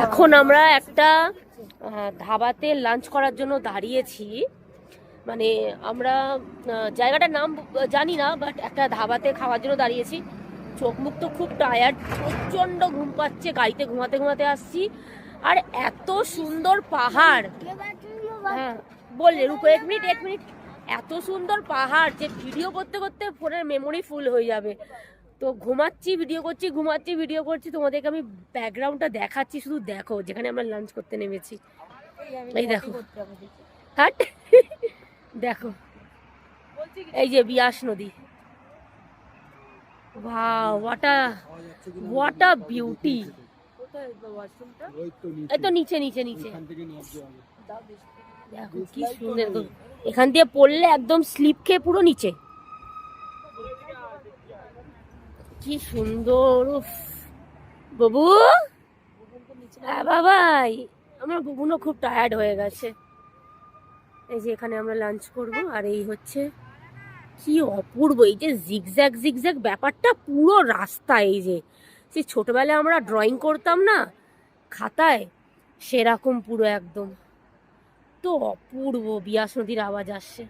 এখন আমরা একটা ধাবাতে লাঞ্চ করার জন্য দাঁড়িয়েছি। মানে আমরা জায়গাটার নাম জানি না, বাট একটা ধাবাতে খাওয়ার জন্য দাঁড়িয়েছি। চোখ মুখ তো খুব টায়ার্ড, প্রচণ্ড ঘুম পাচ্ছে, গাড়িতে ঘুমাতে ঘুমাতে আসছি। আর এত সুন্দর পাহাড়, হ্যাঁ বললে রূপো, এক মিনিট, এত সুন্দর পাহাড় যে ভিডিও করতে করতে ফোনের মেমোরি ফুল হয়ে যাবে। তো ঘুমাচ্ছি, ভিডিও করছি, ঘুমাচ্ছি, ভিডিও করছি, তোমাদেরকে আমি ব্যাকগ্রাউন্ডটা দেখাচ্ছি, শুধু দেখো যেখানে আমরা লাঞ্চ করতে নেমেছি। এই দেখো, হাট দেখো, এই যে বিয়াস নদী। Wow, what a beauty. এই তো নিচে নিচে নিচে দেখো কি সুন্দর। এখান দিয়ে পড়লে একদম স্লিপ খেয়ে পুরো নিচে। কি সুন্দর। বাবু, হ্যাঁ বাবাই, আমার বুবুনও খুব টায়ার্ড হয়ে গেছে। এই যে এখানে আমরা লাঞ্চ করব। আর এই হচ্ছে কি অপূর্ব, এই যে জিগজ্যাগ জিগজ্যাগ ব্যাপারটা পুরো রাস্তা। এই যে সেই ছোটবেলায় আমরা ড্রয়িং করতাম না খাতায়, সেরকম পুরো একদম। তো অপূর্ব। বিয়াস নদীর আওয়াজ আসছে।